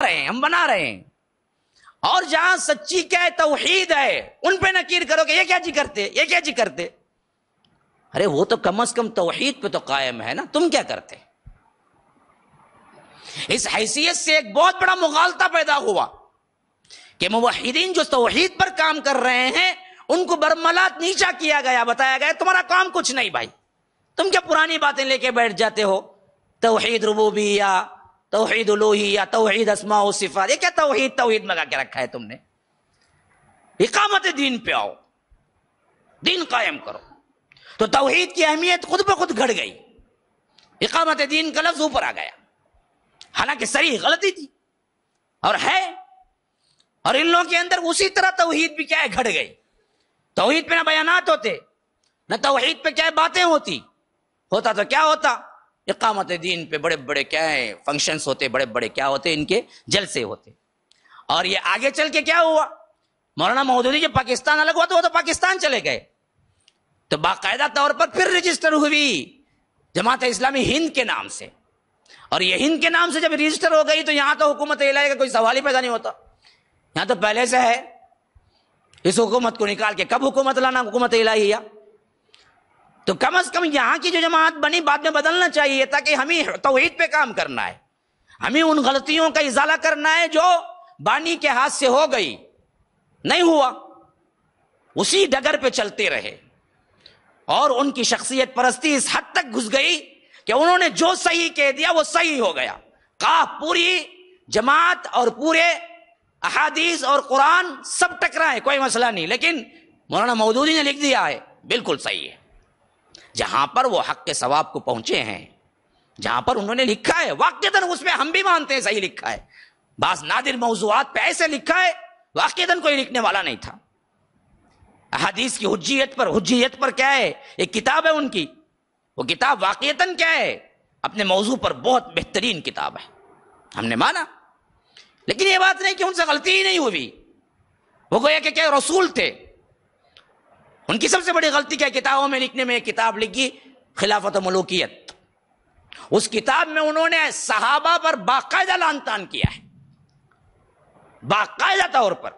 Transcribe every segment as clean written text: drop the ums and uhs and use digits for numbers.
رہے ہیں، ہم بنا رہے ہیں. اور جہاں سچی کیا ہے، توحید ہے، ان پہ نکیر کرو کہ یہ کیا جی کرتے، یہ کیا جی کرتے. ارے وہ تو کم از کم توحید پہ تو قائم ہے نا، تم کیا کرتے. اس حیثیت سے ایک بہت بڑا مغالطہ پیدا ہوا کہ موحدین جو توحید پر کام کر رہے ہیں ان کو برملات نیچا کیا گیا، بتایا گیا تمہارا کام کچھ نہیں بھائی، تم کیا پرانی باتیں لے کے بیٹھ جاتے ہو، توحید ربوبیہ، توحید الوہیہ، توحید اسماء و صفات. یہ کیا توحید لگا کے رکھا ہے تم نے. اقامت دین پہ آؤ، دین قائم کرو. تو توحید کی اہمیت خود بخود گھڑ گئی، اقامت دین کا لفظ اوپر آ گیا، حالانکہ صریح غلطی تھی اور ہے. اور ان لوگوں کے اندر اسی طرح توحید بھی کیا ہے گھڑ گئی. توحید پہ نہ بیانات ہوتے، نہ توحید پہ کیا باتیں ہوتا تو کیا ہوتا، اقامت دین پہ بڑے بڑے کیا ہے فنکشنز ہوتے، بڑے بڑے کیا ہوتے ان کے جلسے ہوتے. اور یہ آگے چل کے کیا ہوا، مولانا مودودی جب پاکستان الگ ہوا تو وہ تو پاکستان چلے گئے، تو باقاعدہ طور پر پھر رجسٹر ہوئی جماعت اسلامی ہند کے نام سے. اور یہ ہند کے نام سے جب رجسٹر ہو گئی تو یہاں تو حکومت الہیہ کا کوئی سوال ہی پیدا نہیں ہوتا، یہاں تو پہلے سے ہے. اس حکومت کو نکال کے کب حکومت لانا، حکومت الہیہ. تو کم از کم یہاں کی جو جماعت بنی بعد میں بدلنا چاہیے، تاکہ ہمیں توحید پہ کام کرنا ہے، ہمیں ان غلطیوں کا ازالہ کرنا ہے جو بانی کے ہاتھ سے ہو گئی. نہیں ہوا، اسی ڈگر پہ چلتے رہے. اور ان کی شخصیت پرستی اس حد تک گھس گئی کہ انہوں نے جو صحیح کہہ دیا وہ صحیح ہو گیا. پوری جماعت اور پورے احادیث اور قرآن سب ٹکرائے، کوئی مسئلہ نہیں، لیکن مولانا مودودی نے لکھ دیا ہے بالکل صحیح ہے. جہاں پر وہ حق کے ثواب کو پہنچے ہیں، جہاں پر انہوں نے لکھا ہے واقعتاً اس پہ ہم بھی مانتے ہیں صحیح لکھا ہے. بعض نادر موضوعات پہ ایسے لکھا ہے واقعتاً کوئی لکھنے والا نہیں تھا. احادیث کی حجیت پر کیا ہے، ایک کتاب ہے ان کی، وہ کتاب واقعتاً کیا ہے اپنے موضوع پر بہت بہترین کتاب ہے، ہم نے مانا. لیکن یہ بات نہیں کہ ان سے غلطی ہی نہیں ہوئی، وہ گویا کہ کیا رسول تھے. ان کی سب سے بڑی غلطی کیا، کتابوں میں لکھنے میں ایک کتاب لکھی خلافت و ملوکیت. اس کتاب میں انہوں نے صحابہ پر باقاعدہ لعن طعن کیا ہے، باقاعدہ طور پر.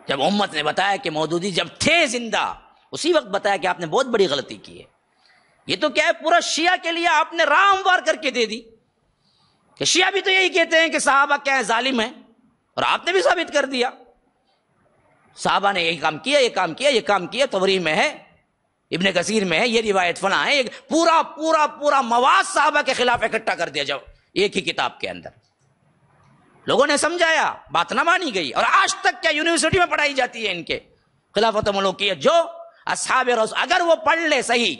جب امت نے بتایا کہ مودودی جب تھے زندہ اسی وقت بتایا کہ آپ نے بہت بڑی غلطی کی ہے. یہ تو کیا ہے پورا شیعہ کے لیے آپ نے راہ ہموار کر کے دے دی کہ شیعہ بھی تو یہی کہتے ہیں کہ صحابہ کیا ہے ظالم ہیں، اور آپ نے بھی ثابت کر دیا صحابہ نے یہی کام کیا، یہ کام کیا، یہ کام کیا. طبری میں ہے، ابن کثیر میں ہے، یہ روایت فلاں ہے. پورا پورا پورا مواد صحابہ کے خلاف اکٹھا کر دیا جب ایک ہی کتاب کے اندر. لوگوں نے سمجھایا، بات نہ مانی گئی، اور آج تک کیا یونیورسٹی میں پڑھائی جاتی ہے ان کے خلافت و ملوکیت. جو اصحاب رسول اگر وہ پڑھ لے صحیح،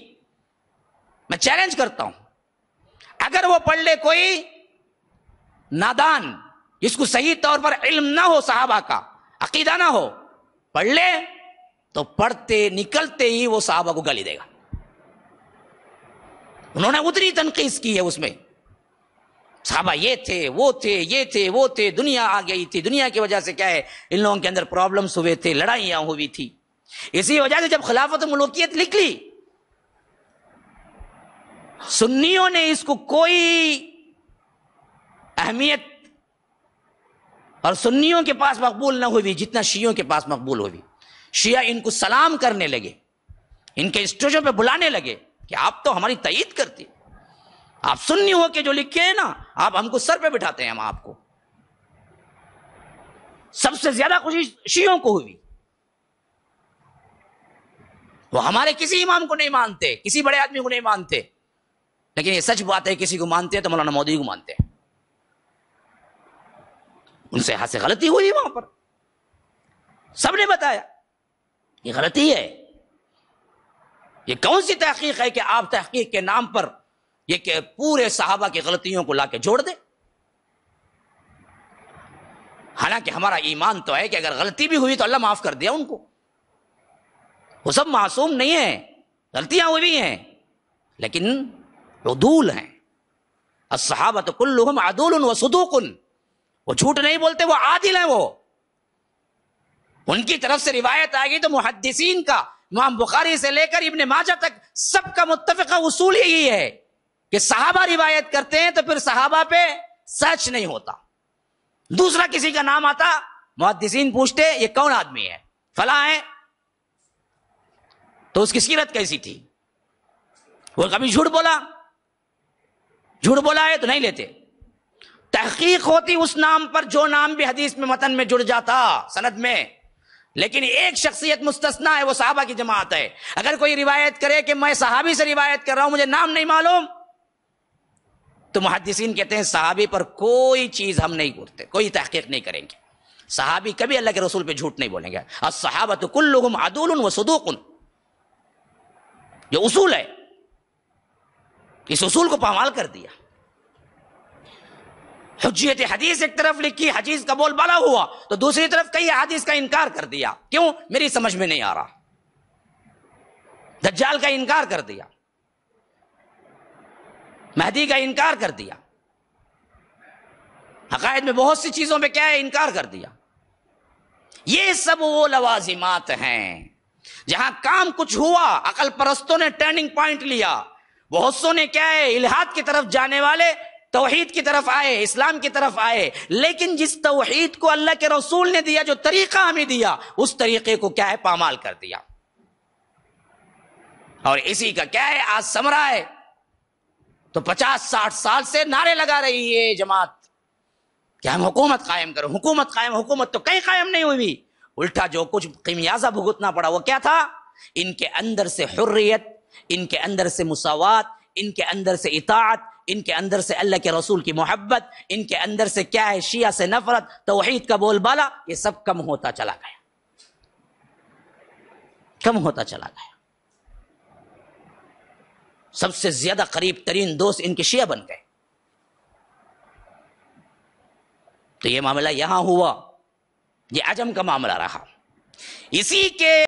میں چیلنج کرتا ہوں، اگر وہ پڑھ لے کوئی نادان جس کو صحیح طور پر علم نہ ہو، صحابہ کا عقیدہ نہ ہو، پڑھ لے تو پڑھتے نکلتے ہی وہ صحابہ کو گالی دے گا. انہوں نے اتنی تنقید کی ہے اس میں، صحابہ یہ تھے وہ تھے، یہ تھے وہ تھے، دنیا آ گئی تھی، دنیا کی وجہ سے کیا ہے ان لوگوں کے اندر پرابلمز ہوئے تھے، لڑائیاں ہوئی تھی. اسی وجہ سے جب خلافت و ملوکیت لکھ لی، سنیوں نے اس کو کوئی اہمیت اور سنیوں کے پاس مقبول نہ ہوئی جتنا شیعوں کے پاس مقبول ہوئی. شیعہ ان کو سلام کرنے لگے، ان کے اسٹیجوں پہ بلانے لگے کہ آپ تو ہماری تائید کرتے، آپ سنی ہو کے جو لکھے ہیں نا، آپ ہم کو سر پہ بٹھاتے ہیں. ہم آپ کو سب سے زیادہ خوشی شیعوں کو ہوئی. وہ ہمارے کسی امام کو نہیں مانتے، کسی بڑے آدمی کو نہیں مانتے، لیکن یہ سچ بات ہے کسی کو مانتے ہیں تو مولانا مودودی کو مانتے ہیں. ان سے ہاتھ سے غلطی ہوئی وہاں پر، سب نے بتایا یہ غلطی ہے. یہ کون سی تحقیق ہے کہ آپ تحقیق کے نام پر یہ کہ پورے صحابہ کی غلطیوں کو لا کے جوڑ دیں؟ حالانکہ ہمارا ایمان تو ہے کہ اگر غلطی بھی ہوئی تو اللہ معاف کر دیا ان کو. وہ سب معصوم نہیں ہیں، غلطیاں ہوئی ہیں لیکن عدول ہیں. الصحابہ کلہم عدول و صدوق، وہ جھوٹ نہیں بولتے، وہ عادل ہیں. وہ ان کی طرف سے روایت آ گئی تو محدثین کا امام بخاری سے لے کر ابن ماجہ تک سب کا متفقہ اصول یہی ہے کہ صحابہ روایت کرتے ہیں تو پھر صحابہ پہ سچ نہیں ہوتا. دوسرا کسی کا نام آتا، محدثین پوچھتے یہ کون آدمی ہے؟ فلاں ہے. تو اس کی سیرت کیسی تھی؟ وہ کبھی جھوٹ بولا ہے تو نہیں لیتے. تحقیق ہوتی اس نام پر جو نام بھی حدیث میں متن میں جڑ جاتا سند میں. لیکن ایک شخصیت مستثنا ہے، وہ صحابہ کی جماعت ہے. اگر کوئی روایت کرے کہ میں صحابی سے روایت کر رہا ہوں، مجھے نام نہیں معلوم، تو محدثین کہتے ہیں صحابی پر کوئی چیز ہم نہیں کرتے، کوئی تحقیق نہیں کریں گے. صحابی کبھی اللہ کے رسول پہ جھوٹ نہیں بولیں گے. الصحابۃ کلھم عدول و صدوق، یہ اصول ہے. اس اصول کو پامال کر دیا. حجیت حدیث ایک طرف لکھی، حدیث کا بول بالا ہوا، تو دوسری طرف کئی حدیث کا انکار کر دیا. کیوں؟ میری سمجھ میں نہیں آ رہا. دجال کا انکار کر دیا، مہدی کا انکار کر دیا، عقائد میں بہت سی چیزوں پہ کیا ہے انکار کر دیا. یہ سب وہ لوازمات ہیں جہاں کام کچھ ہوا، عقل پرستوں نے ٹرننگ پوائنٹ لیا. بہت سو نے کیا ہے الہاد کی طرف جانے والے توحید کی طرف آئے، اسلام کی طرف آئے. لیکن جس توحید کو اللہ کے رسول نے دیا، جو طریقہ ہمیں دیا، اس طریقے کو کیا ہے پامال کر دیا. اور اسی کا کیا ہے آج ثمرہ ہے. تو 50-60 سال سے نعرے لگا رہی ہے جماعت کہ ہم حکومت قائم کرو، حکومت قائم. حکومت تو کہیں قائم نہیں ہوئی. الٹا جو کچھ خمیازہ بھگتنا پڑا وہ کیا تھا؟ ان کے اندر سے حریت، ان کے اندر سے مساوات، ان کے اندر سے اطاعت، ان کے اندر سے اللہ کے رسول کی محبت، ان کے اندر سے کیا ہے شیعہ سے نفرت، توحید کا بول بالا، یہ سب کم ہوتا چلا گیا، کم ہوتا چلا گیا. سب سے زیادہ قریب ترین دوست ان کے شیعہ بن گئے. تو یہ معاملہ یہاں ہوا، یہ عجم کا معاملہ رہا. اسی کے